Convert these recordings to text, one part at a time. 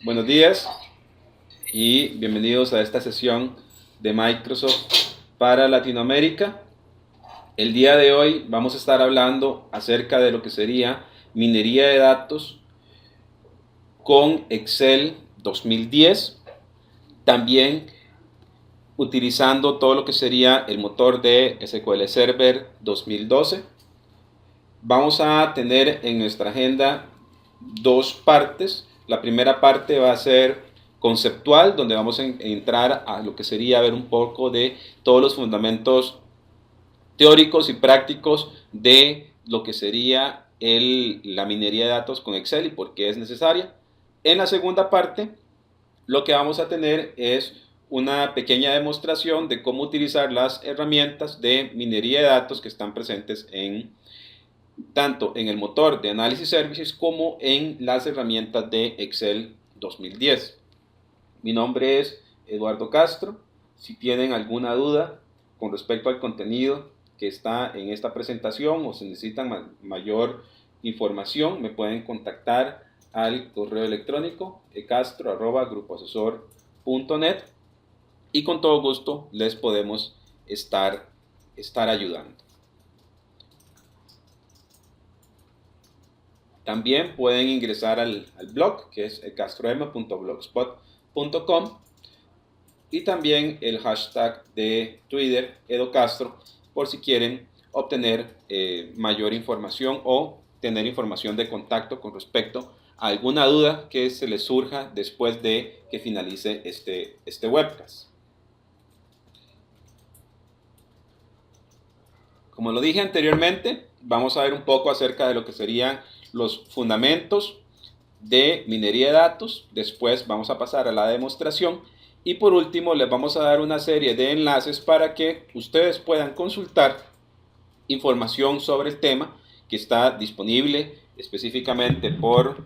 Buenos días y bienvenidos a esta sesión de Microsoft para Latinoamérica. El día de hoy vamos a estar hablando acerca de lo que sería minería de datos con Excel 2010, también utilizando todo lo que sería el motor de SQL Server 2012. Vamos a tener en nuestra agenda dos partes. La primera parte va a ser conceptual, donde vamos a entrar a lo que sería ver un poco de todos los fundamentos teóricos y prácticos de lo que sería la minería de datos con Excel y por qué es necesaria. En la segunda parte, lo que vamos a tener es una pequeña demostración de cómo utilizar las herramientas de minería de datos que están presentes tanto en el motor de análisis services como en las herramientas de Excel 2010. Mi nombre es Eduardo Castro. Si tienen alguna duda con respecto al contenido que está en esta presentación o si necesitan mayor información, me pueden contactar al correo electrónico ecastro@grupoasesor.net y con todo gusto les podemos estar ayudando. También pueden ingresar al blog, que es castroema.blogspot.com, y también el hashtag de Twitter, edocastro, por si quieren obtener mayor información o tener información de contacto con respecto a alguna duda que se les surja después de que finalice este webcast. Como lo dije anteriormente, vamos a ver un poco acerca de lo que serían los fundamentos de minería de datos. Después vamos a pasar a la demostración y por último les vamos a dar una serie de enlaces para que ustedes puedan consultar información sobre el tema que está disponible específicamente por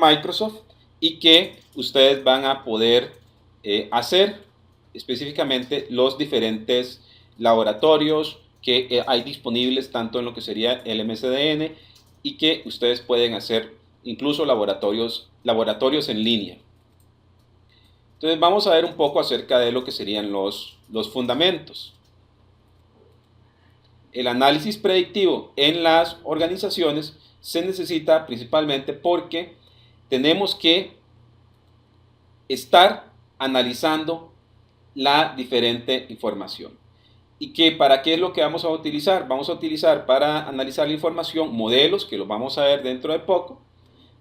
Microsoft y que ustedes van a poder hacer específicamente los diferentes laboratorios que hay disponibles tanto en lo que sería el MSDN y que ustedes pueden hacer incluso laboratorios en línea. Entonces vamos a ver un poco acerca de lo que serían los fundamentos. El análisis predictivo en las organizaciones se necesita principalmente porque tenemos que estar analizando la diferente información. ¿Y para qué es lo que vamos a utilizar? Vamos a utilizar para analizar la información modelos, que los vamos a ver dentro de poco,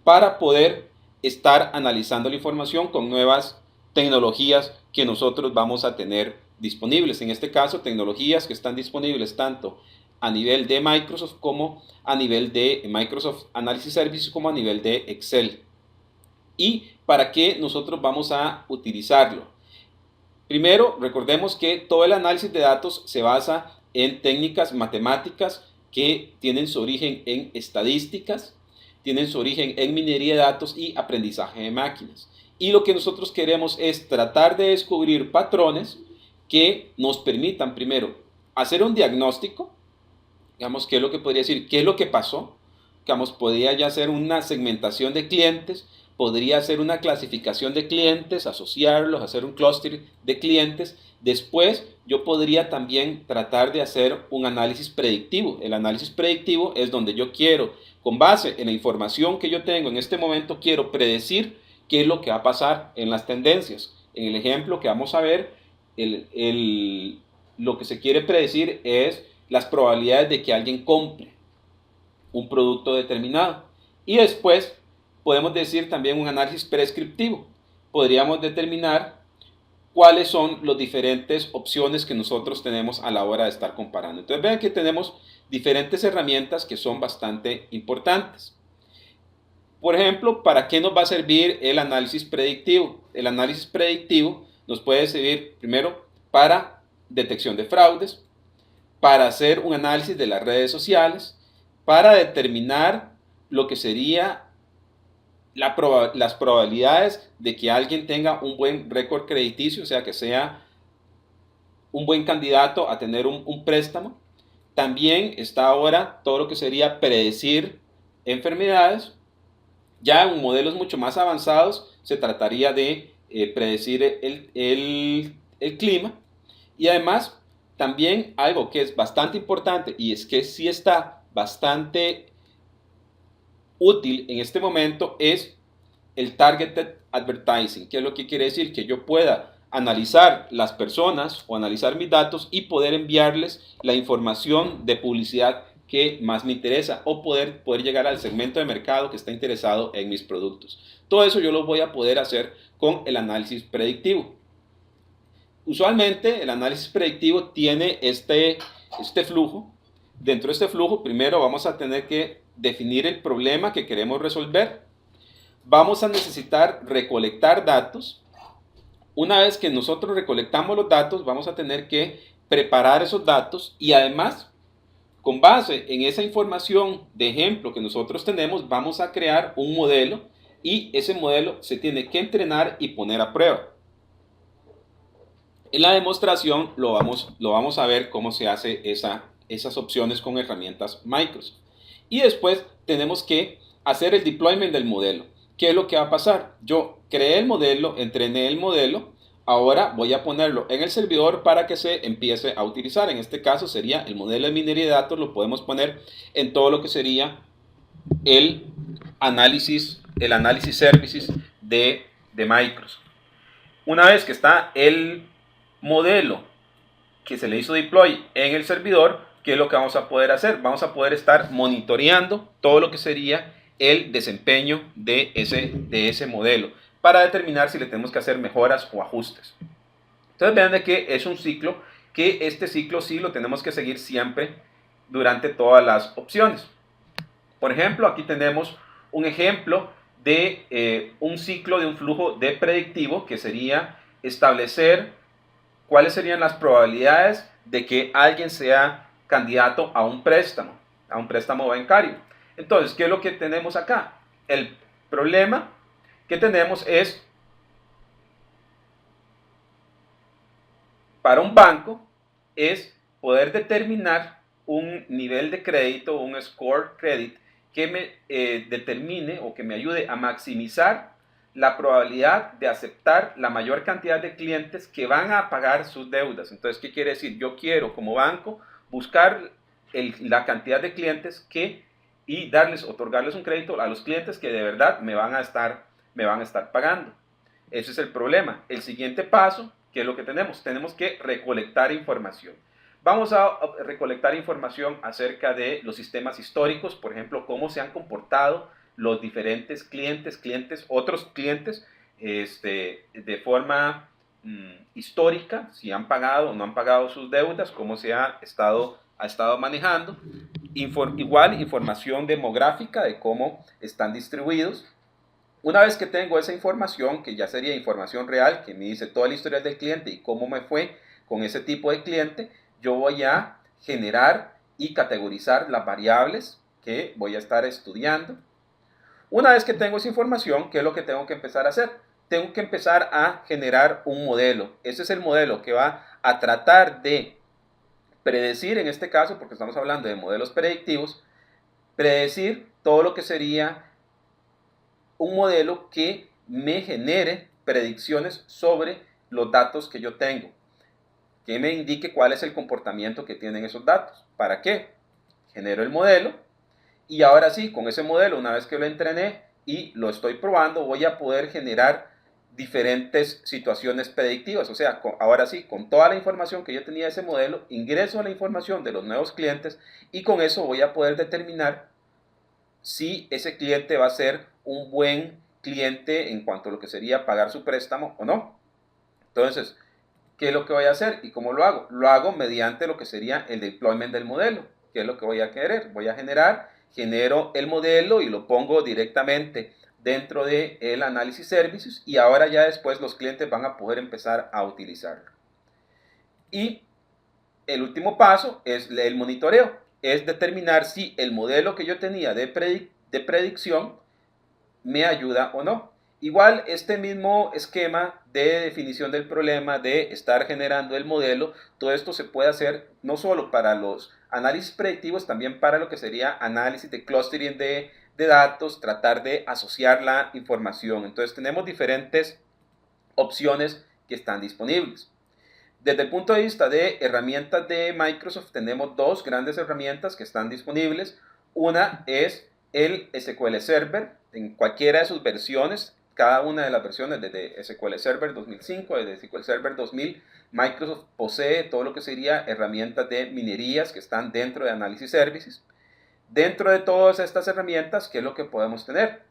para poder estar analizando la información con nuevas tecnologías que nosotros vamos a tener disponibles. En este caso, tecnologías que están disponibles tanto a nivel de Microsoft como a nivel de Microsoft Analysis Services como a nivel de Excel. ¿Y para qué nosotros vamos a utilizarlo? Primero, recordemos que todo el análisis de datos se basa en técnicas matemáticas que tienen su origen en estadísticas, tienen su origen en minería de datos y aprendizaje de máquinas. Y lo que nosotros queremos es tratar de descubrir patrones que nos permitan primero hacer un diagnóstico, digamos, qué es lo que podría decir, qué es lo que pasó, digamos, podría ya ser una segmentación de clientes, podría hacer una clasificación de clientes, asociarlos, hacer un clúster de clientes. Después yo podría también tratar de hacer un análisis predictivo. El análisis predictivo es donde yo quiero, con base en la información que yo tengo en este momento, quiero predecir qué es lo que va a pasar en las tendencias. En el ejemplo que vamos a ver, lo que se quiere predecir es las probabilidades de que alguien compre un producto determinado. Y después podemos decir también un análisis prescriptivo. Podríamos determinar cuáles son las diferentes opciones que nosotros tenemos a la hora de estar comparando. Entonces vean que tenemos diferentes herramientas que son bastante importantes. Por ejemplo, ¿para qué nos va a servir el análisis predictivo? El análisis predictivo nos puede servir primero para detección de fraudes, para hacer un análisis de las redes sociales, para determinar lo que sería las probabilidades de que alguien tenga un buen récord crediticio, o sea, que sea un buen candidato a tener un préstamo. También está ahora todo lo que sería predecir enfermedades. Ya en modelos mucho más avanzados se trataría de predecir el clima. Y además, también algo que es bastante importante y es que sí está bastante útil en este momento es el targeted advertising. ¿Qué es lo que quiere decir? Que yo pueda analizar las personas o analizar mis datos y poder enviarles la información de publicidad que más me interesa o poder llegar al segmento de mercado que está interesado en mis productos. Todo eso yo lo voy a poder hacer con el análisis predictivo. Usualmente el análisis predictivo tiene este flujo. Dentro de este flujo, primero vamos a tener que definir el problema que queremos resolver. Vamos a necesitar recolectar datos. Una vez que nosotros recolectamos los datos, vamos a tener que preparar esos datos y además, con base en esa información de ejemplo que nosotros tenemos, vamos a crear un modelo y ese modelo se tiene que entrenar y poner a prueba. En la demostración lo vamos a ver cómo se hace esas opciones con herramientas Microsoft. Y después tenemos que hacer el deployment del modelo. ¿Qué es lo que va a pasar? Yo creé el modelo, entrené el modelo, ahora voy a ponerlo en el servidor para que se empiece a utilizar. En este caso sería el modelo de minería de datos, lo podemos poner en todo lo que sería el análisis services de Microsoft. Una vez que está el modelo que se le hizo deploy en el servidor, ¿qué es lo que vamos a poder hacer? Vamos a poder estar monitoreando todo lo que sería el desempeño de ese modelo para determinar si le tenemos que hacer mejoras o ajustes. Entonces vean de que es un ciclo, que este ciclo sí lo tenemos que seguir siempre durante todas las opciones. Por ejemplo, aquí tenemos un ejemplo de un ciclo de un flujo de predictivo que sería establecer cuáles serían las probabilidades de que alguien sea candidato a un préstamo bancario. Entonces, ¿qué es lo que tenemos acá? El problema que tenemos es, para un banco, es poder determinar un nivel de crédito, un score credit, que me determine o que me ayude a maximizar la probabilidad de aceptar la mayor cantidad de clientes que van a pagar sus deudas. Entonces, ¿qué quiere decir? Yo quiero como banco buscar la cantidad de clientes y otorgarles un crédito a los clientes que de verdad me van a estar pagando. Ese es el problema. El siguiente paso, ¿qué es lo que tenemos? Tenemos que recolectar información. Vamos a recolectar información acerca de los sistemas históricos, por ejemplo, cómo se han comportado los diferentes otros clientes, de forma histórica, si han pagado o no han pagado sus deudas, cómo se ha estado manejando. Igual información demográfica de cómo están distribuidos. Una vez que tengo esa información, que ya sería información real, que me dice toda la historia del cliente y cómo me fue con ese tipo de cliente, yo voy a generar y categorizar las variables que voy a estar estudiando. Una vez que tengo esa información, ¿qué es lo que tengo que empezar a hacer? Tengo que empezar a generar un modelo. Ese es el modelo que va a tratar de predecir, en este caso, porque estamos hablando de modelos predictivos, predecir todo lo que sería un modelo que me genere predicciones sobre los datos que yo tengo, que me indique cuál es el comportamiento que tienen esos datos. ¿Para qué? Genero el modelo y ahora sí, con ese modelo, una vez que lo entrené y lo estoy probando, voy a poder generar diferentes situaciones predictivas. O sea, ahora sí, con toda la información que yo tenía de ese modelo, ingreso a la información de los nuevos clientes y con eso voy a poder determinar si ese cliente va a ser un buen cliente en cuanto a lo que sería pagar su préstamo o no. Entonces, ¿qué es lo que voy a hacer y cómo lo hago? Lo hago mediante lo que sería el deployment del modelo. ¿Qué es lo que voy a querer? Voy a genero el modelo y lo pongo directamente dentro del análisis services y ahora ya después los clientes van a poder empezar a utilizarlo. Y el último paso es el monitoreo, es determinar si el modelo que yo tenía de predicción me ayuda o no. Igual este mismo esquema de definición del problema, de estar generando el modelo, todo esto se puede hacer no solo para los análisis predictivos, también para lo que sería análisis de clustering de datos, tratar de asociar la información. Entonces tenemos diferentes opciones que están disponibles. Desde el punto de vista de herramientas de Microsoft, tenemos dos grandes herramientas que están disponibles. Una es el SQL Server en cualquiera de sus versiones, cada una de las versiones, desde SQL Server 2005, desde SQL Server 2000, Microsoft posee todo lo que sería herramientas de minerías que están dentro de Analysis Services. Dentro de todas estas herramientas, ¿qué es lo que podemos tener?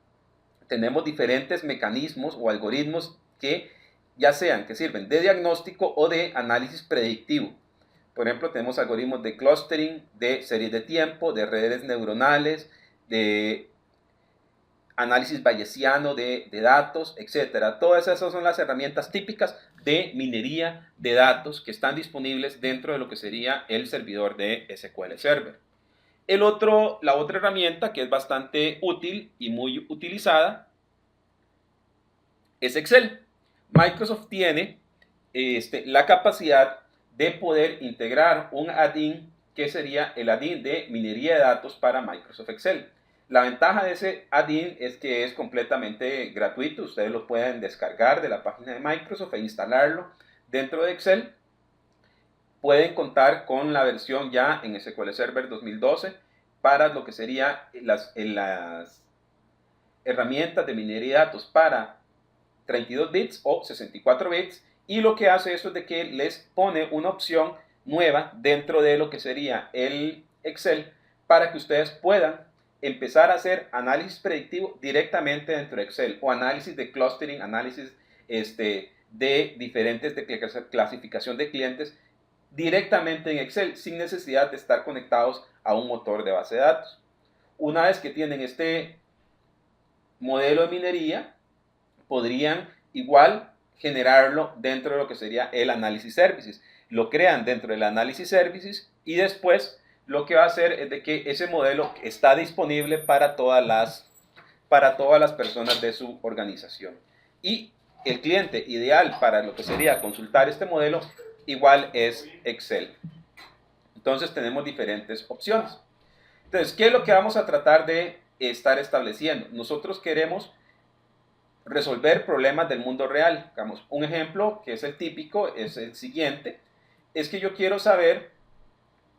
Tenemos diferentes mecanismos o algoritmos que ya sean que sirven de diagnóstico o de análisis predictivo. Por ejemplo, tenemos algoritmos de clustering, de series de tiempo, de redes neuronales, de análisis bayesiano de datos, etc. Todas esas son las herramientas típicas de minería de datos que están disponibles dentro de lo que sería el servidor de SQL Server. La otra herramienta que es bastante útil y muy utilizada es Excel. Microsoft tiene la capacidad de poder integrar un add-in que sería el add-in de minería de datos para Microsoft Excel. La ventaja de ese add-in es que es completamente gratuito. Ustedes lo pueden descargar de la página de Microsoft e instalarlo dentro de Excel. Pueden contar con la versión ya en SQL Server 2012 para lo que serían las herramientas de minería de datos para 32 bits o 64 bits, y lo que hace esto es de que les pone una opción nueva dentro de lo que sería el Excel para que ustedes puedan empezar a hacer análisis predictivo directamente dentro de Excel, o análisis de clustering, análisis de diferentes de clasificación de clientes directamente en Excel sin necesidad de estar conectados a un motor de base de datos. Una vez que tienen este modelo de minería, podrían igual generarlo dentro de lo que sería el Analysis Services. Lo crean dentro del Analysis Services y después lo que va a hacer es de que ese modelo está disponible para todas las personas de su organización. Y el cliente ideal para lo que sería consultar este modelo igual es Excel. Entonces tenemos diferentes opciones. Entonces, ¿qué es lo que vamos a tratar de estar estableciendo? Nosotros queremos resolver problemas del mundo real. Digamos, un ejemplo que es el típico es el siguiente, es que yo quiero saber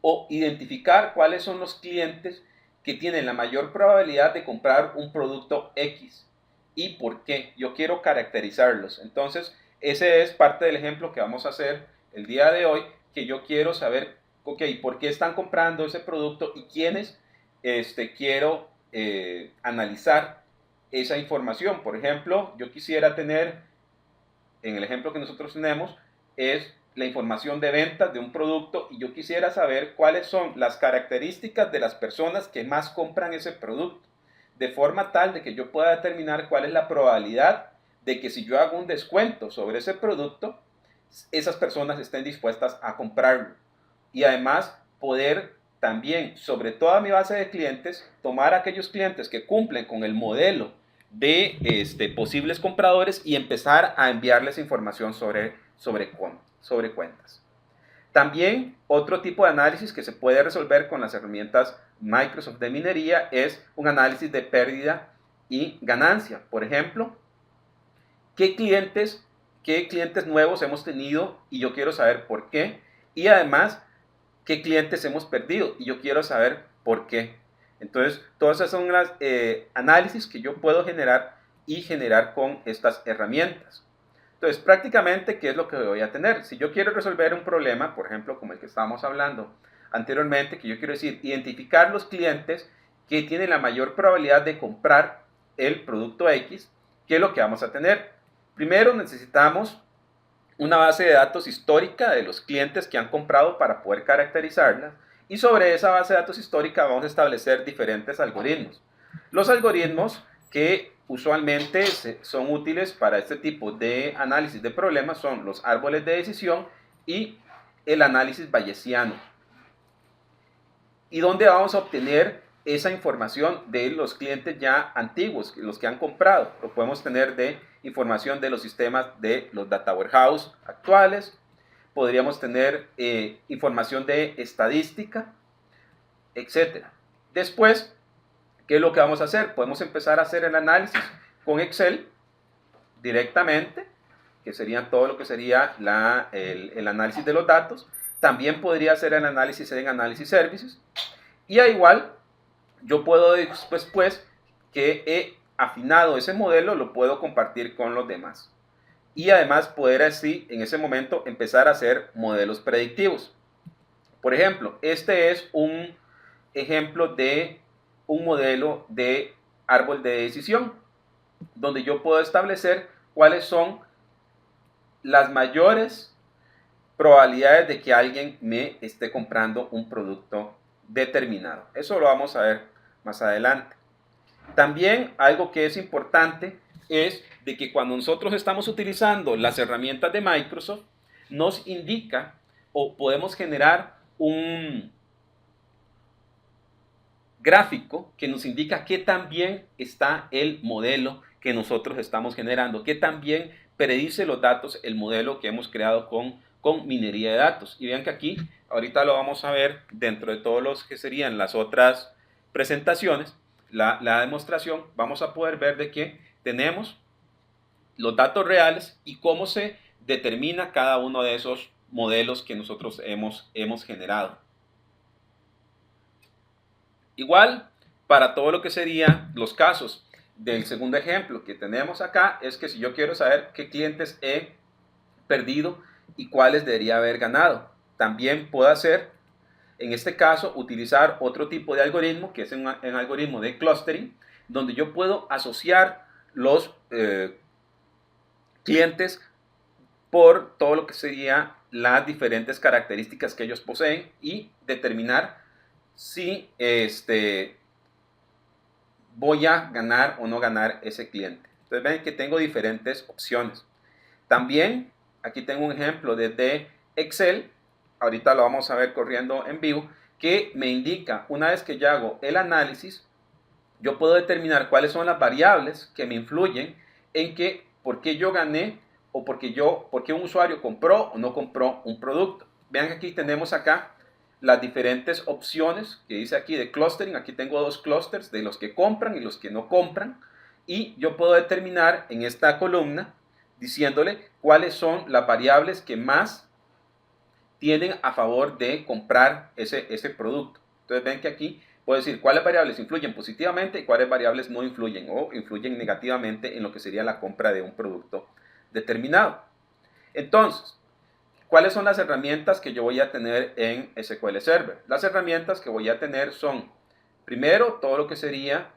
o identificar cuáles son los clientes que tienen la mayor probabilidad de comprar un producto X y por qué. Yo quiero caracterizarlos. Entonces, ese es parte del ejemplo que vamos a hacer el día de hoy, que yo quiero saber, ok, por qué están comprando ese producto y quiénes quiero analizar esa información. Por ejemplo, yo quisiera tener, en el ejemplo que nosotros tenemos, es la información de ventas de un producto y yo quisiera saber cuáles son las características de las personas que más compran ese producto, de forma tal de que yo pueda determinar cuál es la probabilidad de que si yo hago un descuento sobre ese producto, esas personas estén dispuestas a comprarlo. Y además poder también, sobre toda mi base de clientes, tomar aquellos clientes que cumplen con el modelo de posibles compradores y empezar a enviarles información sobre cuentas. También otro tipo de análisis que se puede resolver con las herramientas Microsoft de minería es un análisis de pérdida y ganancia. Por ejemplo, ¿qué clientes nuevos hemos tenido? Y yo quiero saber por qué. Y además, ¿qué clientes hemos perdido? Y yo quiero saber por qué. Entonces, todas esas son las análisis que yo puedo generar con estas herramientas. Entonces, prácticamente, ¿qué es lo que voy a tener? Si yo quiero resolver un problema, por ejemplo, como el que estábamos hablando anteriormente, que yo quiero decir, identificar los clientes que tienen la mayor probabilidad de comprar el producto X, ¿qué es lo que vamos a tener? Primero necesitamos una base de datos histórica de los clientes que han comprado para poder caracterizarla, y sobre esa base de datos histórica vamos a establecer diferentes algoritmos. Los algoritmos que usualmente son útiles para este tipo de análisis de problemas son los árboles de decisión y el análisis bayesiano. ¿Y dónde vamos a obtener esa información de los clientes ya antiguos, los que han comprado? Lo podemos tener de información de los sistemas de los data warehouse actuales. Podríamos tener información de estadística, etc. Después ¿Qué es lo que vamos a hacer? Podemos empezar a hacer el análisis con Excel directamente, que sería todo lo que sería el análisis de los datos. También podría hacer el análisis en Analysis Services. Y a igual, yo puedo después que he afinado ese modelo, lo puedo compartir con los demás. Y además poder así, en ese momento, empezar a hacer modelos predictivos. Por ejemplo, este es un ejemplo de un modelo de árbol de decisión, donde yo puedo establecer cuáles son las mayores probabilidades de que alguien me esté comprando un producto determinado. Eso lo vamos a ver más adelante. También algo que es importante es de que cuando nosotros estamos utilizando las herramientas de Microsoft, nos indica o podemos generar un gráfico que nos indica qué tan bien está el modelo que nosotros estamos generando, qué tan bien predice los datos el modelo que hemos creado con minería de datos. Y vean que aquí, ahorita lo vamos a ver dentro de todos los que serían las otras presentaciones, la demostración, vamos a poder ver de que tenemos los datos reales y cómo se determina cada uno de esos modelos que nosotros hemos generado. Igual, para todo lo que serían los casos del segundo ejemplo que tenemos acá, es que si yo quiero saber qué clientes he perdido y cuáles debería haber ganado, también puedo hacer, en este caso, utilizar otro tipo de algoritmo, que es un algoritmo de clustering, donde yo puedo asociar los clientes por todo lo que sería las diferentes características que ellos poseen y determinar si voy a ganar o no ganar ese cliente. Entonces ven que tengo diferentes opciones. También aquí tengo un ejemplo desde Excel, ahorita lo vamos a ver corriendo en vivo, que me indica, una vez que ya hago el análisis, yo puedo determinar cuáles son las variables que me influyen en que por qué yo gané o por qué un usuario compró o no compró un producto. Vean que aquí tenemos acá las diferentes opciones que dice aquí de clustering. Aquí tengo dos clusters de los que compran y los que no compran. Y yo puedo determinar en esta columna diciéndole cuáles son las variables que más tienen a favor de comprar ese producto. Entonces ven que aquí puedo decir cuáles variables influyen positivamente y cuáles variables no influyen o influyen negativamente en lo que sería la compra de un producto determinado. Entonces, ¿cuáles son las herramientas que yo voy a tener en SQL Server? Las herramientas que voy a tener son, primero, todo lo que sería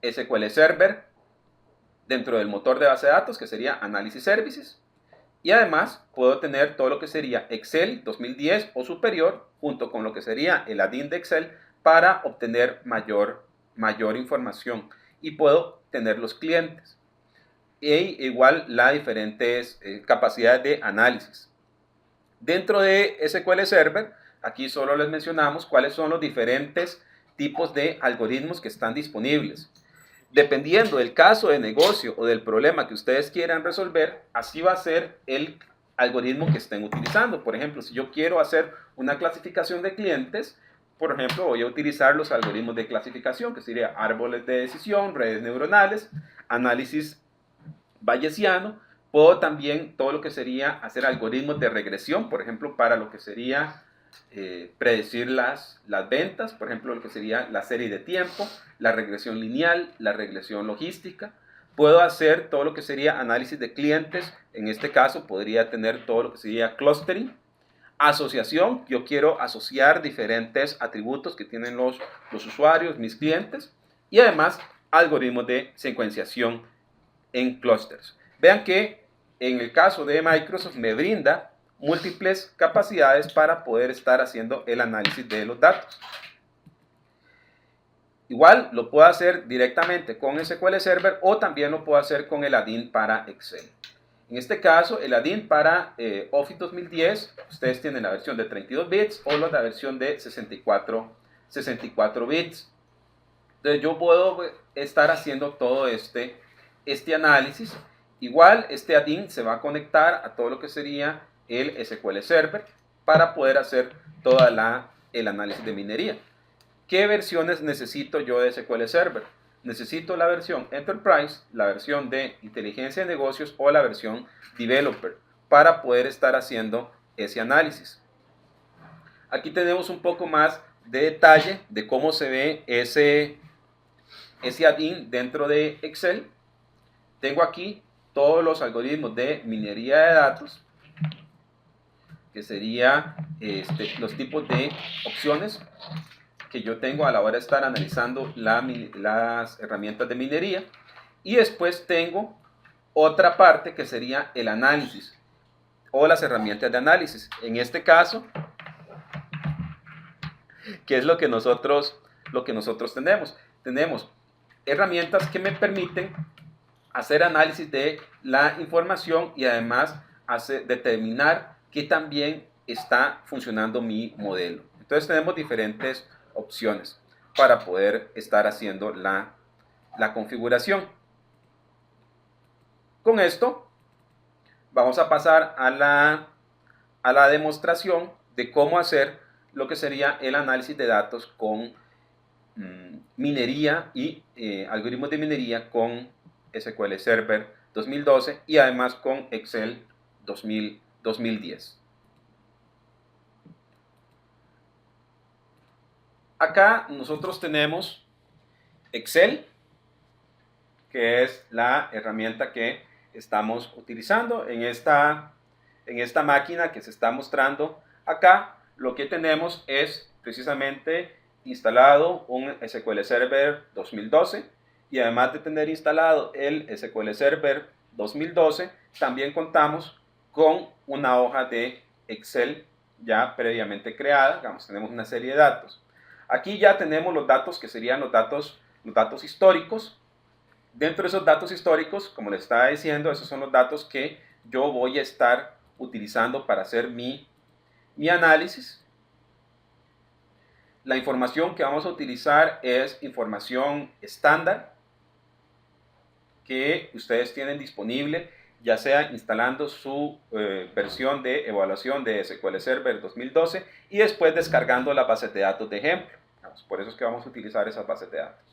SQL Server dentro del motor de base de datos, que sería Analysis Services. Y además puedo tener todo lo que sería Excel 2010 o superior, junto con lo que sería el add-in de Excel para obtener mayor información. Y puedo tener los clientes. E igual las diferentes capacidades de análisis. Dentro de SQL Server, aquí solo les mencionamos cuáles son los diferentes tipos de algoritmos que están disponibles. Dependiendo del caso de negocio o del problema que ustedes quieran resolver, así va a ser el algoritmo que estén utilizando. Por ejemplo, si yo quiero hacer una clasificación de clientes, por ejemplo, voy a utilizar los algoritmos de clasificación, que sería árboles de decisión, redes neuronales, análisis bayesiano. Puedo también todo lo que sería hacer algoritmos de regresión, por ejemplo, para lo que sería predecir las ventas, por ejemplo, lo que sería la serie de tiempo, la regresión lineal, la regresión logística. Puedo hacer todo lo que sería análisis de clientes, en este caso podría tener todo lo que sería clustering, asociación, yo quiero asociar diferentes atributos que tienen los usuarios, mis clientes, y además algoritmos de secuenciación en clusters. Vean que en el caso de Microsoft me brinda múltiples capacidades para poder estar haciendo el análisis de los datos. Igual lo puedo hacer directamente con SQL Server o también lo puedo hacer con el add-in para Excel. En este caso, el add-in para Office 2010, ustedes tienen la versión de 32 bits o la versión de 64 bits. Entonces yo puedo estar haciendo todo este análisis. Igual este add-in se va a conectar a todo lo que sería el SQL Server para poder hacer todo el análisis de minería. ¿qué versiones necesito yo de SQL Server? Necesito la versión Enterprise, la versión de inteligencia de negocios o la versión Developer para poder estar haciendo ese análisis. Aquí tenemos un poco más de detalle de cómo se ve ese add-in dentro de Excel. Tengo aquí todos los algoritmos de minería de datos, que sería los tipos de opciones que yo tengo a la hora de estar analizando las herramientas de minería. Y después tengo otra parte que sería el análisis o las herramientas de análisis. En este caso, ¿qué es lo que nosotros tenemos? Tenemos herramientas que me permiten hacer análisis de la información y además determinar que también está funcionando mi modelo. Entonces tenemos diferentes opciones para poder estar haciendo la configuración. Con esto vamos a pasar a la demostración de cómo hacer lo que sería el análisis de datos con minería y algoritmos de minería con SQL Server 2012 y además con Excel 2010. Acá nosotros tenemos Excel, que es la herramienta que estamos utilizando en esta máquina que se está mostrando acá. Lo que tenemos es precisamente instalado un SQL Server 2012 y además de tener instalado el SQL Server 2012, también contamos con una hoja de Excel ya previamente creada. Digamos, tenemos una serie de datos. Aquí ya tenemos los datos que serían los datos históricos. Dentro de esos datos históricos, como les estaba diciendo, esos son los datos que yo voy a estar utilizando para hacer mi análisis. La información que vamos a utilizar es información estándar que ustedes tienen disponible, ya sea instalando su versión de evaluación de SQL Server 2012 y después descargando las bases de datos de ejemplo. Por eso es que vamos a utilizar esas bases de datos.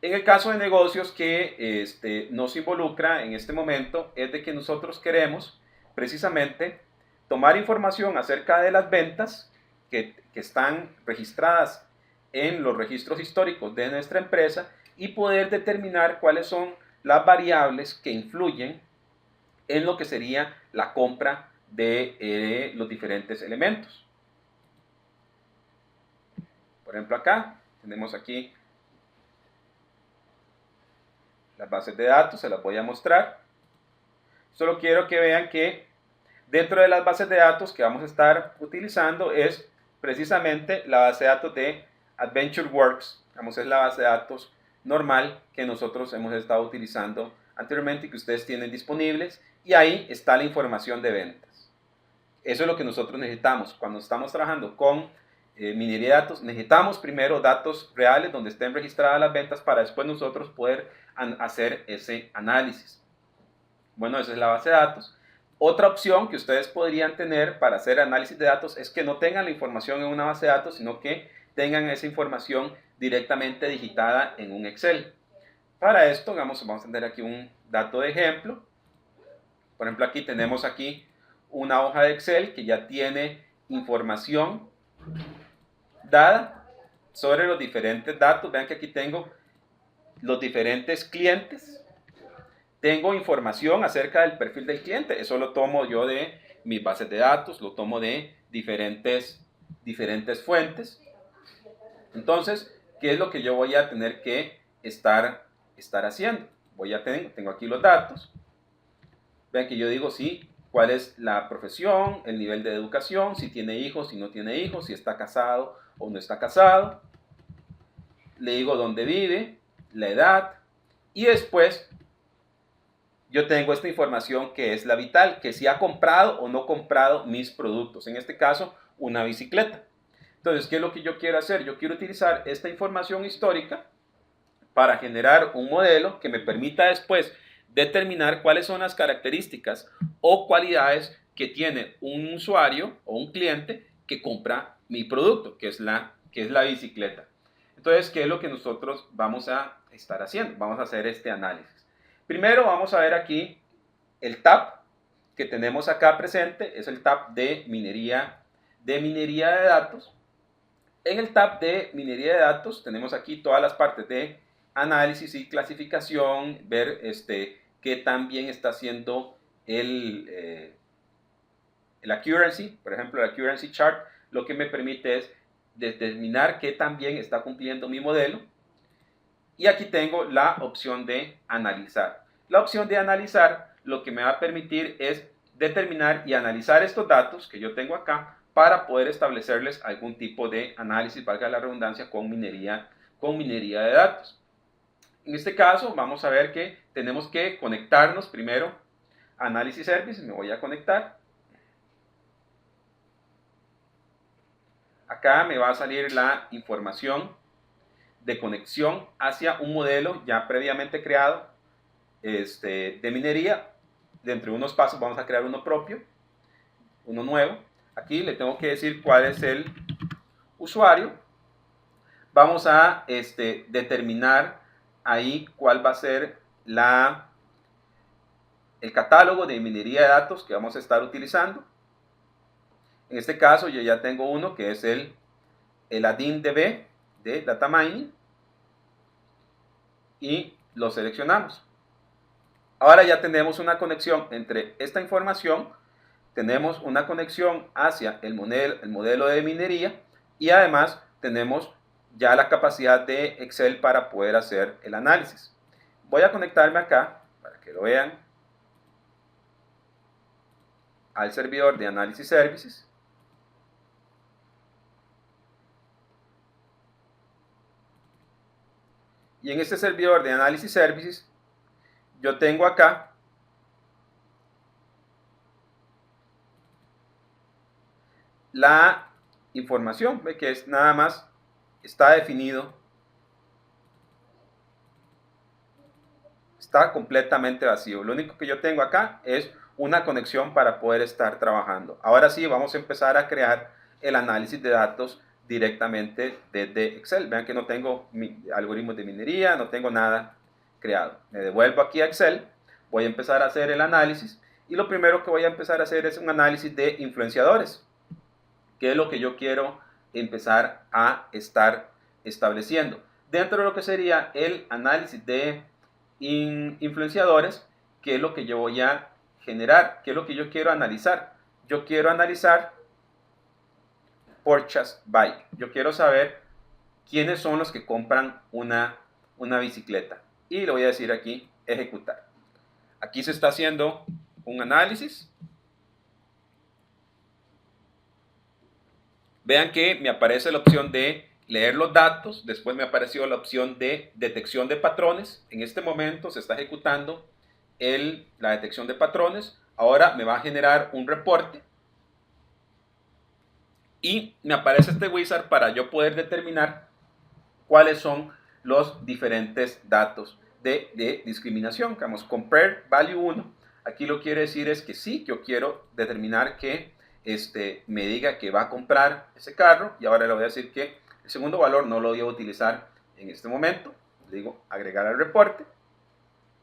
En el caso de negocios que nos involucra en este momento es de que nosotros queremos precisamente tomar información acerca de las ventas que están registradas en los registros históricos de nuestra empresa y poder determinar cuáles son las variables que influyen en lo que sería la compra de los diferentes elementos. Por ejemplo, acá tenemos aquí las bases de datos, se las voy a mostrar. Solo quiero que vean que dentro de las bases de datos que vamos a estar utilizando es precisamente la base de datos de AdventureWorks. Digamos, es la base de datos normal que nosotros hemos estado utilizando anteriormente y que ustedes tienen disponibles, y ahí está la información de ventas. Eso es lo que nosotros necesitamos. Cuando estamos trabajando con minería de datos, necesitamos primero datos reales donde estén registradas las ventas para después nosotros poder hacer ese análisis. Bueno, esa es la base de datos. Otra opción que ustedes podrían tener para hacer análisis de datos es que no tengan la información en una base de datos, sino que tengan esa información directamente digitada en un Excel. Para esto, vamos a tener aquí un dato de ejemplo. Por ejemplo, aquí tenemos aquí una hoja de Excel que ya tiene información dada sobre los diferentes datos. Vean que aquí tengo los diferentes clientes. Tengo información acerca del perfil del cliente. Eso lo tomo yo de mis bases de datos, lo tomo de diferentes fuentes. Entonces, ¿qué es lo que yo voy a tener que estar haciendo? Tengo aquí los datos. Vean que yo digo, sí, cuál es la profesión, el nivel de educación, si tiene hijos, si no tiene hijos, si está casado o no está casado. Le digo dónde vive, la edad, y después yo tengo esta información que es la vital, que si ha comprado o no comprado mis productos. En este caso, una bicicleta. Entonces, ¿qué es lo que yo quiero hacer? Yo quiero utilizar esta información histórica para generar un modelo que me permita después determinar cuáles son las características o cualidades que tiene un usuario o un cliente que compra mi producto, que es la bicicleta. Entonces, ¿qué es lo que nosotros vamos a estar haciendo? Vamos a hacer este análisis. Primero vamos a ver aquí el tab que tenemos acá presente, es el tab de minería de datos. En el tab de minería de datos tenemos aquí todas las partes de análisis y clasificación, ver qué tan bien está haciendo el accuracy, por ejemplo, el accuracy chart, lo que me permite es determinar qué tan bien está cumpliendo mi modelo. Y aquí tengo la opción de analizar. La opción de analizar lo que me va a permitir es determinar y analizar estos datos que yo tengo acá para poder establecerles algún tipo de análisis, valga la redundancia, con minería de datos. En este caso vamos a ver que tenemos que conectarnos primero a Analysis Service. Me voy a conectar. Acá me va a salir la información de conexión hacia un modelo ya previamente creado de minería. Dentro de unos pasos vamos a crear uno propio, uno nuevo. Aquí le tengo que decir cuál es el usuario. Vamos a determinar ahí cuál va a ser el catálogo de minería de datos que vamos a estar utilizando. En este caso yo ya tengo uno que es el ADIN-DB de Data Mining y lo seleccionamos. Ahora ya tenemos una conexión entre esta información, tenemos una conexión hacia el modelo de minería y además tenemos ya la capacidad de Excel para poder hacer el análisis. Voy a conectarme acá para que lo vean al servidor de Analysis Services. Y en este servidor de Analysis Services yo tengo acá la información, ve que es nada más, está definido, está completamente vacío. Lo único que yo tengo acá es una conexión para poder estar trabajando. Ahora sí, vamos a empezar a crear el análisis de datos directamente desde Excel. Vean que no tengo algoritmos de minería, no tengo nada creado. Me devuelvo aquí a Excel, voy a empezar a hacer el análisis y lo primero que voy a empezar a hacer es un análisis de influenciadores, que es lo que yo quiero empezar a estar estableciendo. Dentro de lo que sería el análisis de influenciadores, ¿qué es lo que yo voy a generar? ¿Qué es lo que yo quiero analizar? Yo quiero analizar purchase bike. Yo quiero saber quiénes son los que compran una bicicleta. Y le voy a decir aquí, ejecutar. Aquí se está haciendo un análisis. Vean que me aparece la opción de leer los datos, después me apareció la opción de detección de patrones. En este momento se está ejecutando la detección de patrones. Ahora me va a generar un reporte y me aparece este wizard para yo poder determinar cuáles son los diferentes datos de discriminación. Digamos, compare value 1. Aquí lo que quiere decir es que sí, yo quiero determinar que me diga que va a comprar ese carro, y ahora le voy a decir que el segundo valor no lo voy a utilizar en este momento. Le digo agregar al reporte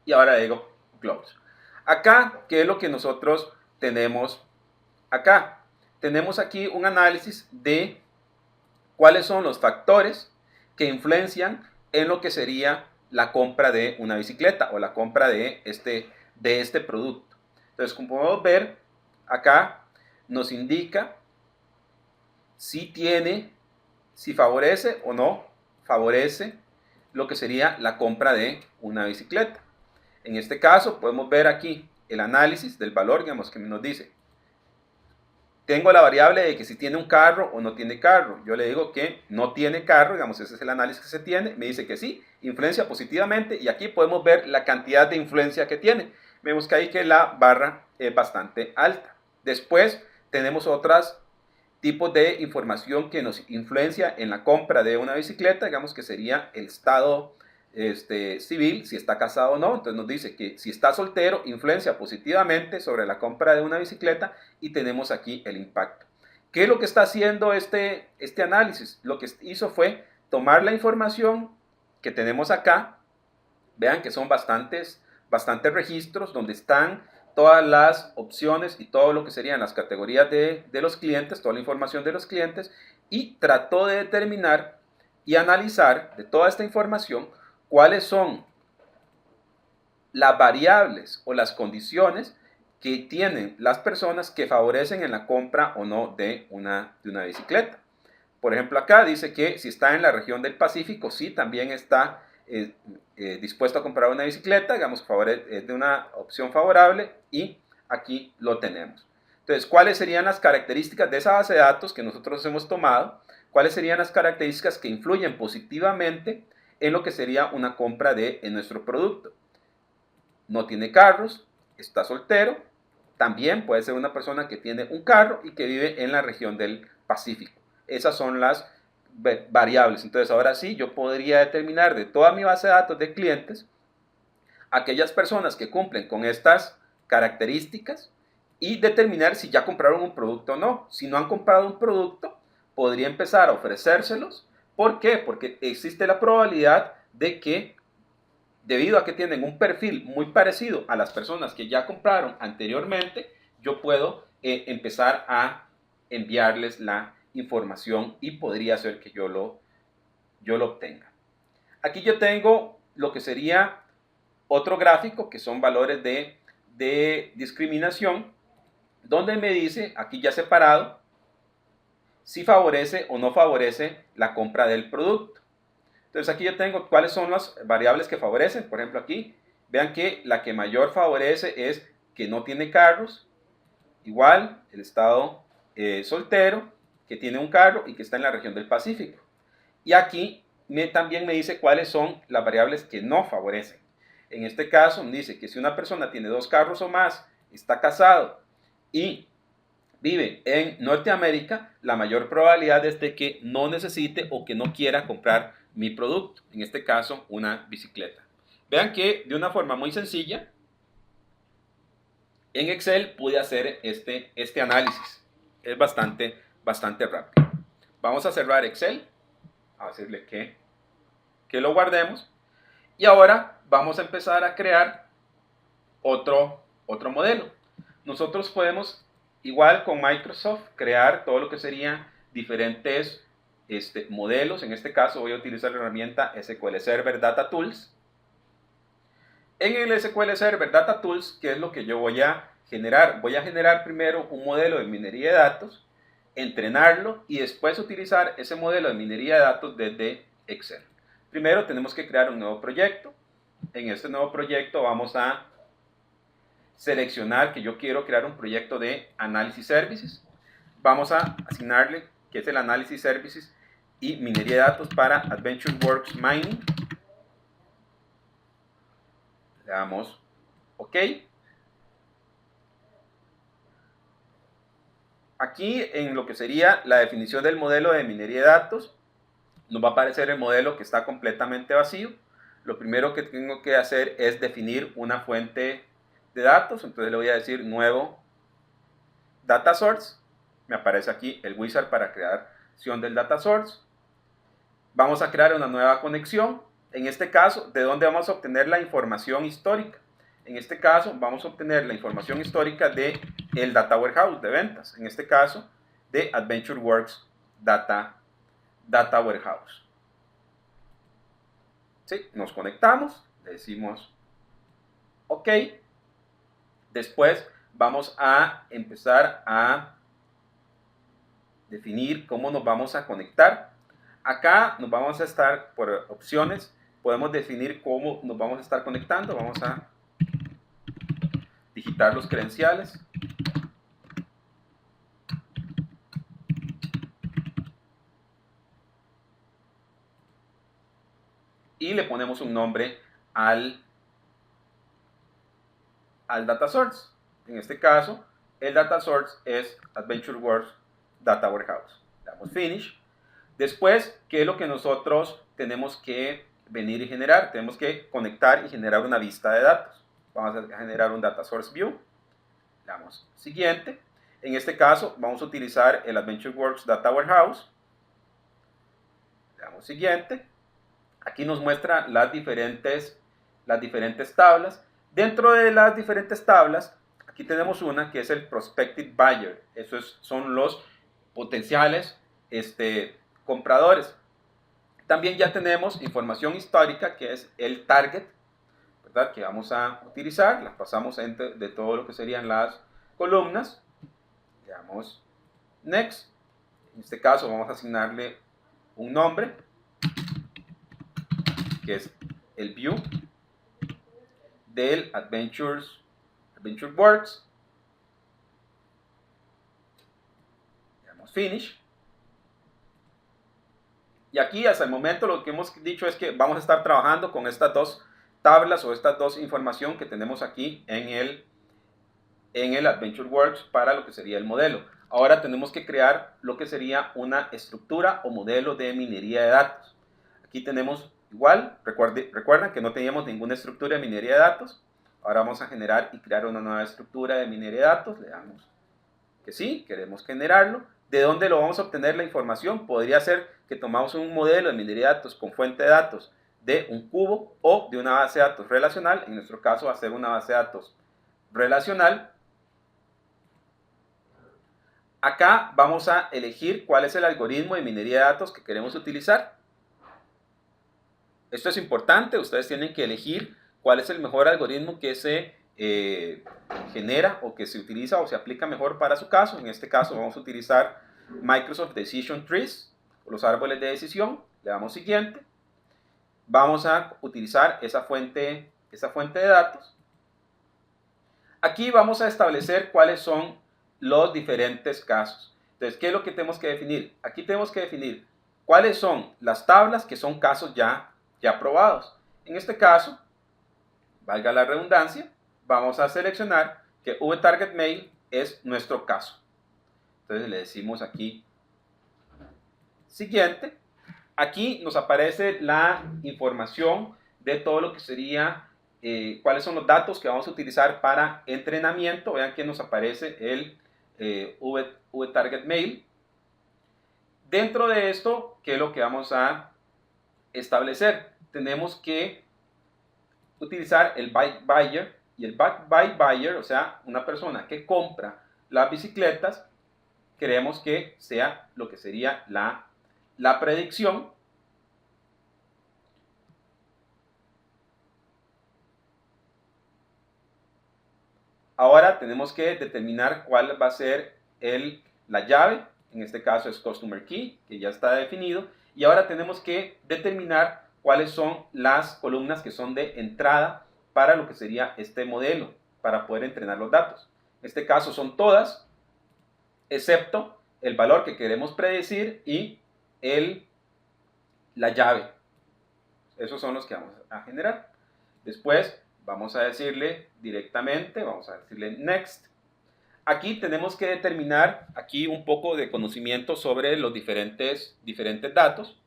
y ahora le digo close. Acá, ¿qué es lo que nosotros tenemos acá? Tenemos aquí un análisis de cuáles son los factores que influencian en lo que sería la compra de una bicicleta o la compra de este producto. Entonces, como podemos ver, acá nos indica si favorece o no favorece lo que sería la compra de una bicicleta. En este caso, podemos ver aquí el análisis del valor, digamos, que nos dice, tengo la variable de que si tiene un carro o no tiene carro. Yo le digo que no tiene carro, digamos, ese es el análisis que se tiene. Me dice que sí, influencia positivamente, y aquí podemos ver la cantidad de influencia que tiene. Vemos que ahí que la barra es bastante alta. Después tenemos otros tipos de información que nos influencia en la compra de una bicicleta, digamos que sería el estado civil, si está casado o no. Entonces nos dice que si está soltero, influencia positivamente sobre la compra de una bicicleta, y tenemos aquí el impacto. ¿Qué es lo que está haciendo este análisis? Lo que hizo fue tomar la información que tenemos acá, vean que son bastantes registros donde están todas las opciones y todo lo que serían las categorías de los clientes, toda la información de los clientes, y trató de determinar y analizar de toda esta información cuáles son las variables o las condiciones que tienen las personas que favorecen en la compra o no de una bicicleta. Por ejemplo, acá dice que si está en la región del Pacífico, sí, también está dispuesto a comprar una bicicleta, digamos que es de una opción favorable, y aquí lo tenemos. Entonces, ¿cuáles serían las características de esa base de datos que nosotros hemos tomado? ¿Cuáles serían las características que influyen positivamente en lo que sería una compra de nuestro producto? No tiene carros, está soltero, también puede ser una persona que tiene un carro y que vive en la región del Pacífico. Esas son las variables. Entonces, ahora sí, yo podría determinar de toda mi base de datos de clientes aquellas personas que cumplen con estas características y determinar si ya compraron un producto o no. Si no han comprado un producto, podría empezar a ofrecérselos. ¿Por qué? Porque existe la probabilidad de que, debido a que tienen un perfil muy parecido a las personas que ya compraron anteriormente, yo puedo empezar a enviarles la información y podría ser que yo lo obtenga. Aquí yo tengo lo que sería otro gráfico, que son valores de discriminación, donde me dice, aquí ya separado, si favorece o no favorece la compra del producto. Entonces aquí yo tengo cuáles son las variables que favorecen. Por ejemplo, aquí vean que la que mayor favorece es que no tiene carros, igual el estado soltero, que tiene un carro y que está en la región del Pacífico. Y aquí también me dice cuáles son las variables que no favorecen. En este caso me dice que si una persona tiene 2 carros o más, está casado y vive en Norteamérica, la mayor probabilidad es de que no necesite o que no quiera comprar mi producto, en este caso una bicicleta. Vean que de una forma muy sencilla, en Excel pude hacer este análisis. Es bastante rápido. Vamos a cerrar Excel, a decirle que lo guardemos, y ahora vamos a empezar a crear otro modelo. Nosotros podemos, igual con Microsoft, crear todo lo que serían diferentes modelos. En este caso voy a utilizar la herramienta SQL Server Data Tools. En el SQL Server Data Tools, ¿qué es lo que yo voy a generar? Voy a generar primero un modelo de minería de datos, entrenarlo y después utilizar ese modelo de minería de datos desde Excel. Primero tenemos que crear un nuevo proyecto. En este nuevo proyecto vamos a seleccionar que yo quiero crear un proyecto de Analysis Services. Vamos a asignarle que es el Analysis Services y minería de datos para AdventureWorks Mining. Le damos OK. Aquí en lo que sería la definición del modelo de minería de datos, nos va a aparecer el modelo que está completamente vacío. Lo primero que tengo que hacer es definir una fuente de datos. Entonces le voy a decir nuevo data source. Me aparece aquí el wizard para creación del data source. Vamos a crear una nueva conexión. En este caso, ¿de dónde vamos a obtener la información histórica? En este caso, vamos a obtener la información histórica de el Data Warehouse de ventas. En este caso, de AdventureWorks Data Warehouse. ¿Sí? Nos conectamos, le decimos OK. Después vamos a empezar a definir cómo nos vamos a conectar. Acá nos vamos a estar por opciones. Podemos definir cómo nos vamos a estar conectando. Vamos a digitar los credenciales. Y le ponemos un nombre al data source. En este caso, el data source es AdventureWorks Data Warehouse. Le damos Finish. Después, ¿qué es lo que nosotros tenemos que venir y generar? Tenemos que conectar y generar una vista de datos. Vamos a generar un Data Source View. Le damos Siguiente. En este caso, vamos a utilizar el AdventureWorks Data Warehouse. Le Le damos siguiente. Aquí nos muestra las diferentes tablas. Dentro de las diferentes tablas, aquí tenemos una que es el Prospective Buyer. Esos son los potenciales compradores. También ya tenemos información histórica, que es el Target, ¿verdad?, que vamos a utilizar. Las pasamos de todo lo que serían las columnas. Le damos Next. En este caso vamos a asignarle un nombre, que es el View del Adventure Works. Le damos Finish. Y aquí hasta el momento lo que hemos dicho es que vamos a estar trabajando con estas dos tablas o estas dos información que tenemos aquí en el Adventure Works para lo que sería el modelo. Ahora tenemos que crear lo que sería una estructura o modelo de minería de datos. Aquí tenemos igual, recuerden que no teníamos ninguna estructura de minería de datos. Ahora vamos a generar y crear una nueva estructura de minería de datos. Le damos que sí, queremos generarlo. ¿De dónde lo vamos a obtener la información? Podría ser que tomamos un modelo de minería de datos con fuente de datos de un cubo o de una base de datos relacional. En nuestro caso va a ser una base de datos relacional. Acá vamos a elegir cuál es el algoritmo de minería de datos que queremos utilizar. Esto es importante, ustedes tienen que elegir cuál es el mejor algoritmo que se genera o que se utiliza o se aplica mejor para su caso. En este caso vamos a utilizar Microsoft Decision Trees, los árboles de decisión. Le damos siguiente. Vamos a utilizar esa fuente de datos. Aquí vamos a establecer cuáles son los diferentes casos. Entonces, ¿qué es lo que tenemos que definir? Aquí tenemos que definir cuáles son las tablas que son casos ya probados. En este caso, valga la redundancia, vamos a seleccionar que VTargetMail es nuestro caso. Entonces le decimos aquí siguiente. Aquí nos aparece la información de todo lo que sería cuáles son los datos que vamos a utilizar para entrenamiento. Vean que nos aparece el VTargetMail. Dentro de esto, ¿qué es lo que vamos a establecer? Tenemos que utilizar el Buy Buyer, y el Buy Buyer, o sea, una persona que compra las bicicletas, queremos que sea lo que sería la predicción. Ahora tenemos que determinar cuál va a ser la llave. En este caso es Customer Key, que ya está definido. Y ahora tenemos que determinar cuáles son las columnas que son de entrada para lo que sería este modelo, para poder entrenar los datos. En este caso son todas, excepto el valor que queremos predecir y la llave. Esos son los que vamos a generar. Después vamos a decirle directamente, vamos a decirle Next. Aquí tenemos que determinar aquí un poco de conocimiento sobre los diferentes datos.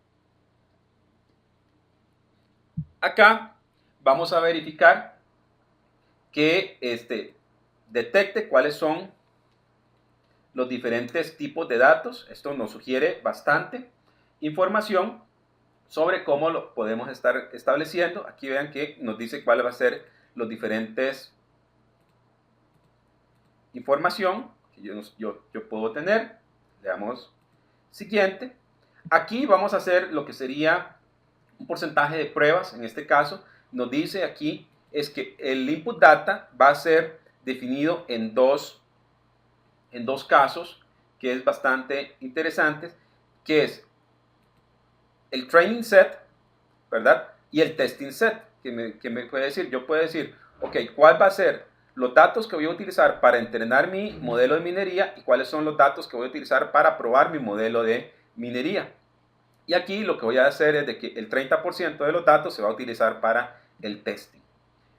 Acá vamos a verificar que detecte cuáles son los diferentes tipos de datos. Esto nos sugiere bastante información sobre cómo lo podemos estar estableciendo. Aquí vean que nos dice cuál va a ser los diferentes información que yo puedo tener. Le damos siguiente. Aquí vamos a hacer lo que sería un porcentaje de pruebas. En este caso nos dice aquí es que el input data va a ser definido en dos casos, que es bastante interesante, que es el training set, ¿verdad? Y el testing set, que me puede decir, yo puedo decir, ok, ¿cuál va a ser los datos que voy a utilizar para entrenar mi modelo de minería y cuáles son los datos que voy a utilizar para probar mi modelo de minería? Y aquí lo que voy a hacer es de que el 30% de los datos se va a utilizar para el testing.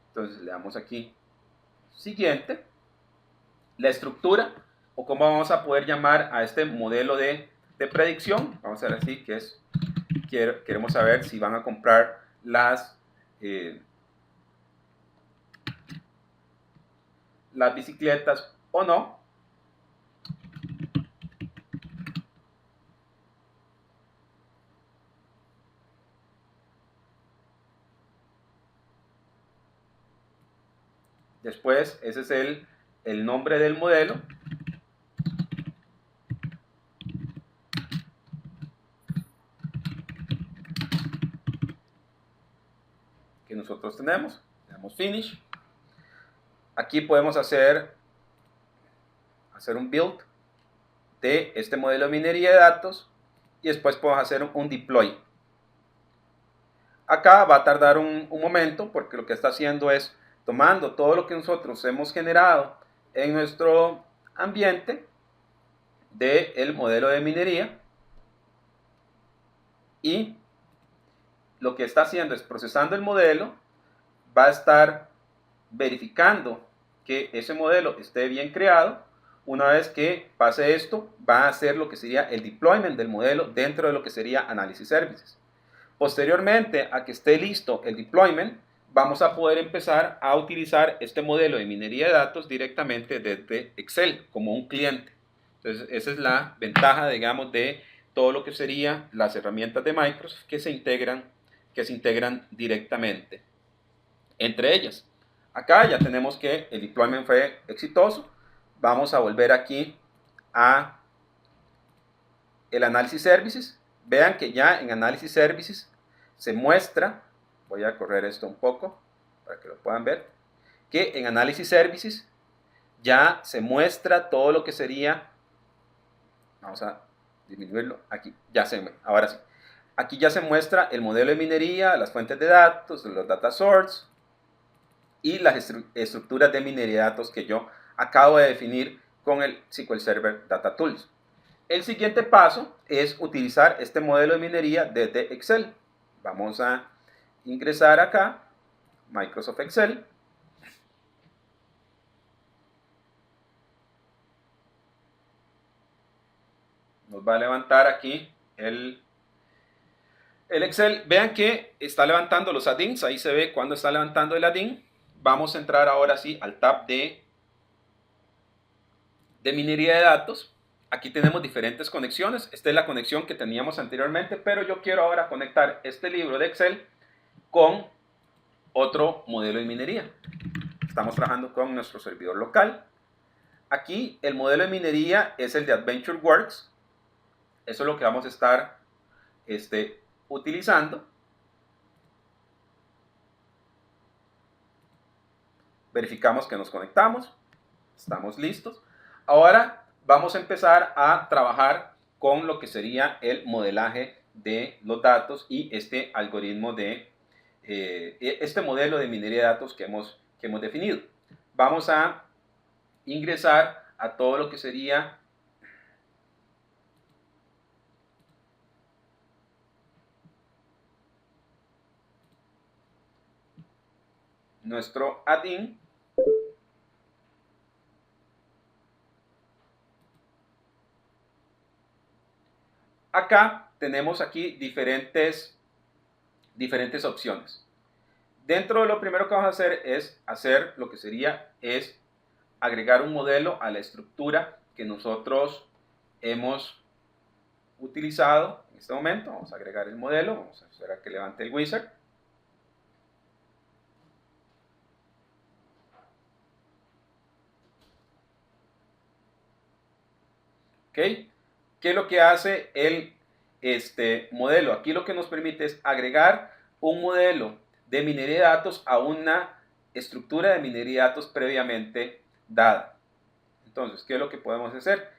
Entonces le damos aquí siguiente. La estructura o cómo vamos a poder llamar a este modelo de predicción. Vamos a ver así que es, queremos saber si van a comprar las bicicletas o no. Después, ese es el nombre del modelo. Que nosotros tenemos finish. Aquí podemos hacer un build de este modelo de minería de datos y después podemos hacer un deploy. Acá va a tardar un momento porque lo que está haciendo es tomando todo lo que nosotros hemos generado en nuestro ambiente del modelo de minería y lo que está haciendo es procesando el modelo, va a estar verificando que ese modelo esté bien creado. Una vez que pase esto, va a hacer lo que sería el deployment del modelo dentro de lo que sería Analysis Services. Posteriormente a que esté listo el deployment, vamos a poder empezar a utilizar este modelo de minería de datos directamente desde Excel como un cliente. Entonces, esa es la ventaja, digamos, de todo lo que serían las herramientas de Microsoft que se integran directamente entre ellas. Acá ya tenemos que el deployment fue exitoso. Vamos a volver aquí a el Analysis Services. Vean que ya en Analysis Services se muestra, voy a correr esto un poco para que lo puedan ver, que en Analysis Services ya se muestra todo lo que sería, vamos a disminuirlo, aquí, ahora sí. Aquí ya se muestra el modelo de minería, las fuentes de datos, los data source y las estructuras de minería de datos que yo acabo de definir con el SQL Server Data Tools. El siguiente paso es utilizar este modelo de minería desde Excel. Vamos a ingresar acá, Microsoft Excel. Nos va a levantar aquí el Excel. Vean que está levantando los add-ins. Ahí se ve cuando está levantando el add-in. Vamos a entrar ahora sí al tab de minería de datos. Aquí tenemos diferentes conexiones. Esta es la conexión que teníamos anteriormente, pero yo quiero ahora conectar este libro de Excel con otro modelo de minería. Estamos trabajando con nuestro servidor local. Aquí el modelo de minería es el de AdventureWorks. Eso es lo que vamos a estar utilizando. Verificamos que nos conectamos. Estamos listos. Ahora vamos a empezar a trabajar con lo que sería el modelaje de los datos y este algoritmo de este modelo de minería de datos que hemos definido. Vamos a ingresar a todo lo que sería nuestro add-in. Acá tenemos aquí diferentes opciones. Dentro de lo primero que vamos a hacer es hacer lo que sería agregar un modelo a la estructura que nosotros hemos utilizado en este momento. Vamos a agregar el modelo, vamos a esperar a que levante el wizard. ¿Ok? ¿Qué es lo que hace el modelo? Aquí lo que nos permite es agregar un modelo de minería de datos a una estructura de minería de datos previamente dada. Entonces, ¿qué es lo que podemos hacer?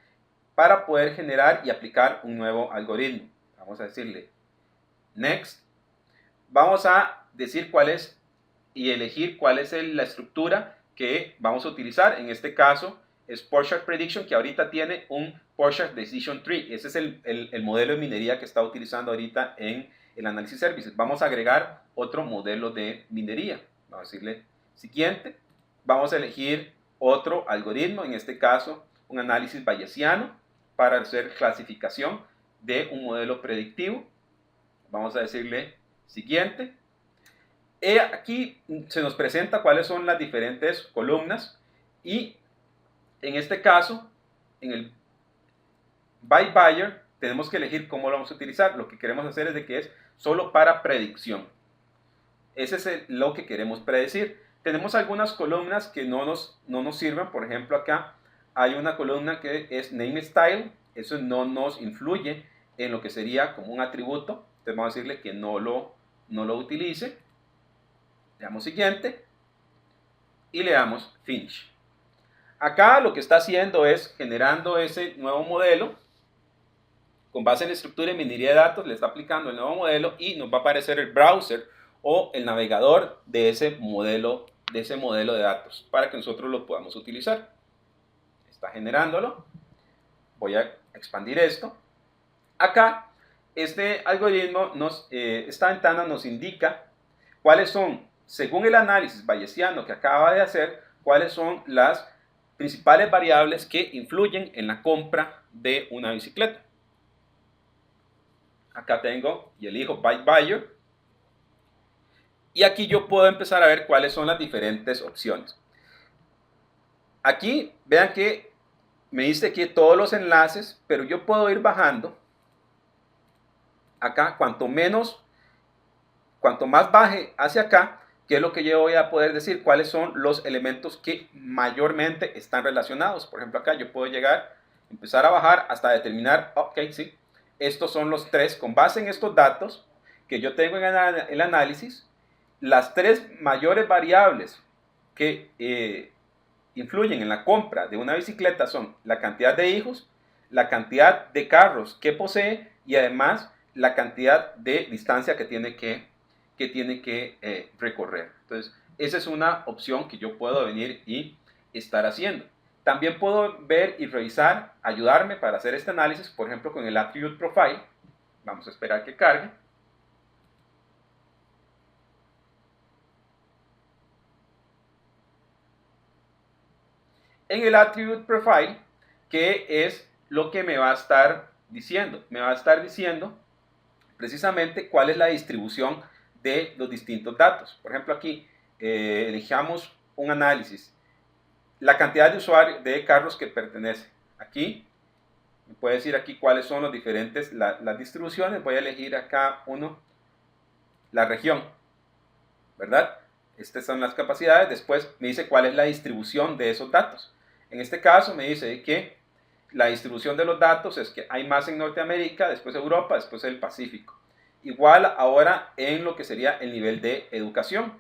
Para poder generar y aplicar un nuevo algoritmo. Vamos a decirle next. Vamos a decir cuál es y elegir cuál es la estructura que vamos a utilizar. En este caso es Porchard Prediction, que ahorita tiene un Porchard Decision Tree. Ese es el modelo de minería que está utilizando ahorita en el Analysis Services. Vamos a agregar otro modelo de minería. Vamos a decirle siguiente. Vamos a elegir otro algoritmo, en este caso un análisis bayesiano para hacer clasificación de un modelo predictivo. Vamos a decirle siguiente. Aquí se nos presenta cuáles son las diferentes columnas y en este caso, en el by buyer, tenemos que elegir cómo lo vamos a utilizar. Lo que queremos hacer es de que es solo para predicción. Ese es lo que queremos predecir. Tenemos algunas columnas que no nos sirven. Por ejemplo, acá hay una columna que es name style. Eso no nos influye en lo que sería como un atributo. Entonces vamos a decirle que no lo utilice. Le damos siguiente y le damos finish. Acá lo que está haciendo es generando ese nuevo modelo. Con base en la estructura y minería de datos, le está aplicando el nuevo modelo y nos va a aparecer el browser o el navegador de ese modelo de datos para que nosotros lo podamos utilizar. Está generándolo. Voy a expandir esto. Acá, este algoritmo, esta ventana nos indica cuáles son, según el análisis bayesiano que acaba de hacer, cuáles son las principales variables que influyen en la compra de una bicicleta. Acá tengo y elijo Bike Buyer. Y aquí yo puedo empezar a ver cuáles son las diferentes opciones. Aquí vean que me dice que todos los enlaces, pero yo puedo ir bajando. Acá, cuanto más baje hacia acá, que es lo que yo voy a poder decir, cuáles son los elementos que mayormente están relacionados. Por ejemplo, acá yo puedo llegar, empezar a bajar hasta determinar, ok, sí, estos son los tres, con base en estos datos que yo tengo en el análisis, las tres mayores variables que influyen en la compra de una bicicleta son la cantidad de hijos, la cantidad de carros que posee y además la cantidad de distancia que tiene que recorrer. Entonces, esa es una opción que yo puedo venir y estar haciendo. También puedo ver y revisar, ayudarme para hacer este análisis, por ejemplo, con el Attribute Profile. Vamos a esperar que cargue. En el Attribute Profile, ¿qué es lo que me va a estar diciendo? Me va a estar diciendo precisamente cuál es la distribución de los distintos datos. Por ejemplo, aquí elijamos un análisis. La cantidad de usuarios de carros que pertenece. Aquí, me puede decir aquí cuáles son los diferentes, las distribuciones. Voy a elegir acá la región, ¿verdad? Estas son las capacidades. Después me dice cuál es la distribución de esos datos. En este caso me dice que la distribución de los datos es que hay más en Norteamérica, después Europa, después el Pacífico. Igual ahora en lo que sería el nivel de educación.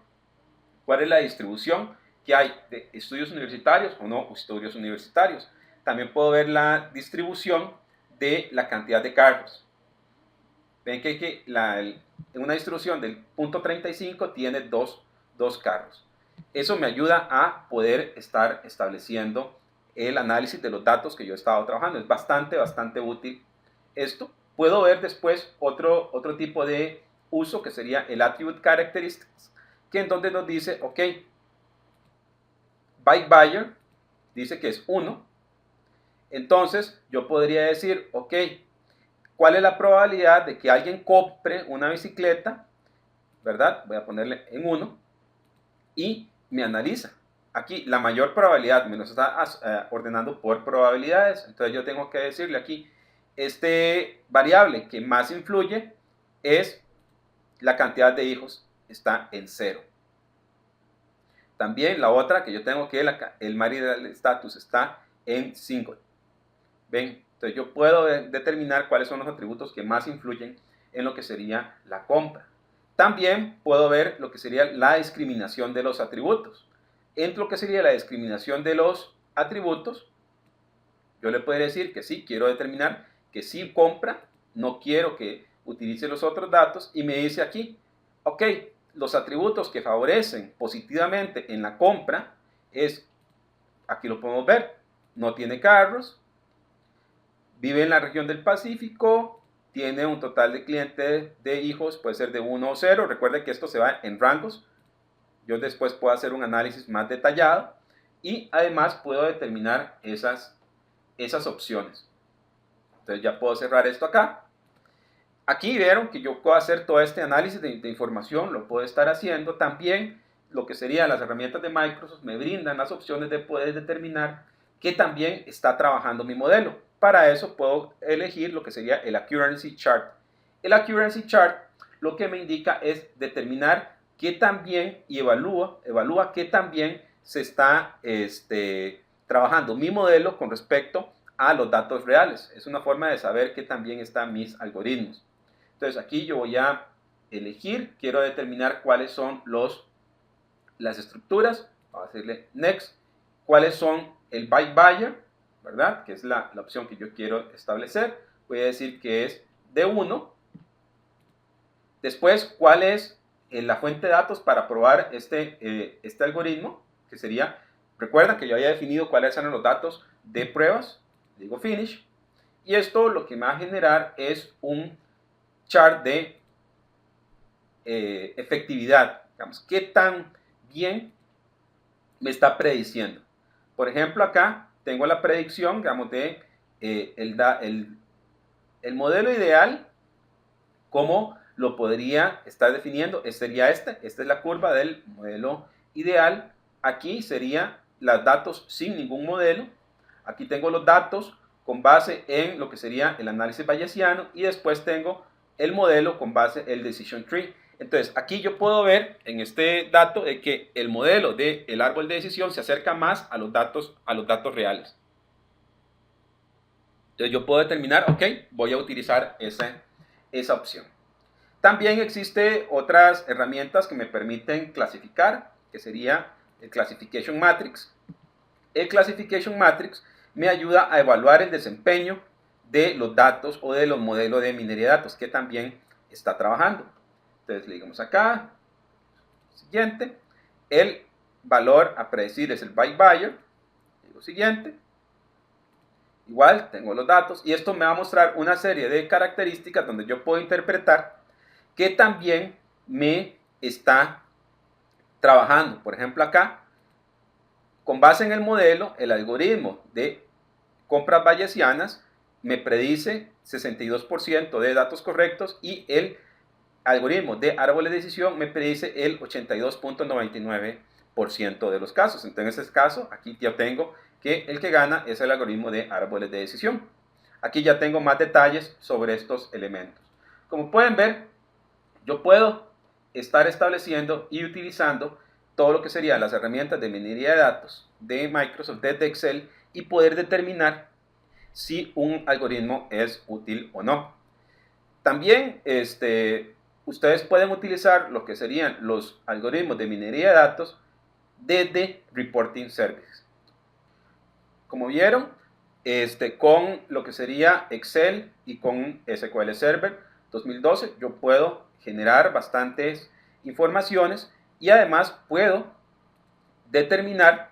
¿Cuál es la distribución que hay de estudios universitarios o no estudios universitarios? También puedo ver la distribución de la cantidad de carros. Ven que en una distribución del punto 35 tiene dos carros. Eso me ayuda a poder estar estableciendo el análisis de los datos que yo he estado trabajando. Es bastante útil esto. Puedo ver después otro tipo de uso que sería el Attribute Characteristics, que en donde nos dice, ok, Bike Buyer dice que es 1. Entonces yo podría decir, ok, ¿cuál es la probabilidad de que alguien compre una bicicleta? ¿Verdad? Voy a ponerle en 1 y me analiza. Aquí la mayor probabilidad me lo está ordenando por probabilidades. Entonces yo tengo que decirle aquí, este variable que más influye es la cantidad de hijos, está en 0. También la otra que yo tengo que el marital status está en 5. ¿Ven? Entonces yo puedo determinar cuáles son los atributos que más influyen en lo que sería la compra. También puedo ver lo que sería la discriminación de los atributos. Entre lo que sería la discriminación de los atributos, yo le puedo decir que sí, quiero determinar que sí compra, no quiero que utilice los otros datos y me dice aquí, ok, los atributos que favorecen positivamente en la compra es, aquí lo podemos ver, no tiene carros, vive en la región del Pacífico, tiene un total de clientes de hijos, puede ser de 1 o 0. Recuerden que esto se va en rangos. Yo después puedo hacer un análisis más detallado y además puedo determinar esas opciones. Entonces ya puedo cerrar esto acá. Aquí vieron que yo puedo hacer todo este análisis de información, lo puedo estar haciendo. También lo que serían las herramientas de Microsoft me brindan las opciones de poder determinar que también está trabajando mi modelo. Para eso puedo elegir lo que sería el Accuracy Chart. El Accuracy Chart lo que me indica es determinar qué tan bien y evalúa qué tan bien se está trabajando mi modelo con respecto a los datos reales. Es una forma de saber qué tan bien están mis algoritmos. Entonces aquí yo voy a elegir, quiero determinar cuáles son las estructuras, vamos a decirle next, cuáles son el byte buyer, ¿verdad? Que es la opción que yo quiero establecer. Voy a decir que es D1. Después, ¿cuál es la fuente de datos para probar este algoritmo? Que sería, recuerda que yo había definido cuáles eran los datos de pruebas, digo finish, y esto lo que me va a generar es un chart de efectividad, digamos, qué tan bien me está prediciendo. Por ejemplo, acá tengo la predicción, digamos, de el modelo ideal, cómo lo podría estar definiendo. Sería esta es la curva del modelo ideal. Aquí sería los datos sin ningún modelo. Aquí tengo los datos con base en lo que sería el análisis bayesiano y después tengo el modelo con base en el decision tree. Entonces, aquí yo puedo ver en este dato de que el modelo del árbol de decisión se acerca más a los datos reales. Entonces, yo puedo determinar, ok, voy a utilizar esa opción. También existen otras herramientas que me permiten clasificar, que sería el Classification Matrix. El Classification Matrix me ayuda a evaluar el desempeño de los datos o de los modelos de minería de datos que también está trabajando. Entonces le digamos acá, siguiente, el valor a predecir es el byte buyer, digo siguiente, igual tengo los datos y esto me va a mostrar una serie de características donde yo puedo interpretar que también me está trabajando. Por ejemplo acá, con base en el modelo, el algoritmo de compras bayesianas me predice 62% de datos correctos y el algoritmo de árboles de decisión me predice el 82.99% de los casos. Entonces, en este caso, aquí ya tengo que el que gana es el algoritmo de árboles de decisión. Aquí ya tengo más detalles sobre estos elementos. Como pueden ver, yo puedo estar estableciendo y utilizando todo lo que serían las herramientas de minería de datos de Microsoft, desde Excel, y poder determinar si un algoritmo es útil o no. También ustedes pueden utilizar lo que serían los algoritmos de minería de datos desde Reporting Services. Como vieron, con lo que sería Excel y con SQL Server 2012, yo puedo generar bastantes informaciones y además puedo determinar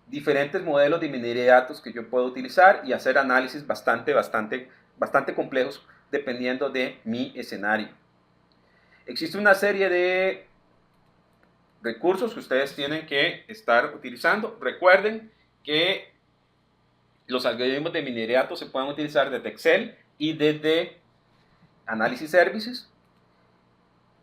diferentes modelos de minería de datos que yo puedo utilizar y hacer análisis bastante complejos dependiendo de mi escenario. Existe una serie de recursos que ustedes tienen que estar utilizando. Recuerden que los algoritmos de minería de datos se pueden utilizar desde Excel y desde Analysis Services.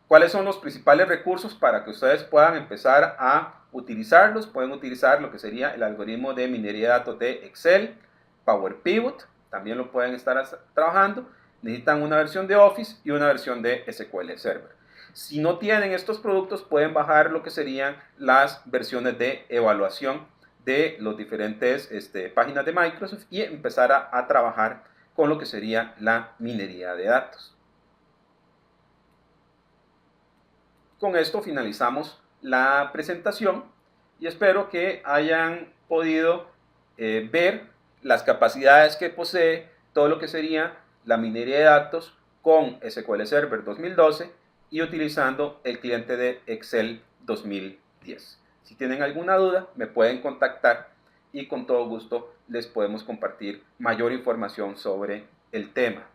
¿Cuáles son los principales recursos para que ustedes puedan empezar a utilizarlos? Pueden utilizar lo que sería el algoritmo de minería de datos de Excel, Power Pivot, también lo pueden estar trabajando. Necesitan una versión de Office y una versión de SQL Server. Si no tienen estos productos, pueden bajar lo que serían las versiones de evaluación de los diferentes páginas de Microsoft y empezar a trabajar con lo que sería la minería de datos. Con esto finalizamos la presentación y espero que hayan podido ver las capacidades que posee todo lo que sería la minería de datos con SQL Server 2012 y utilizando el cliente de Excel 2010. Si tienen alguna duda, me pueden contactar y con todo gusto les podemos compartir mayor información sobre el tema.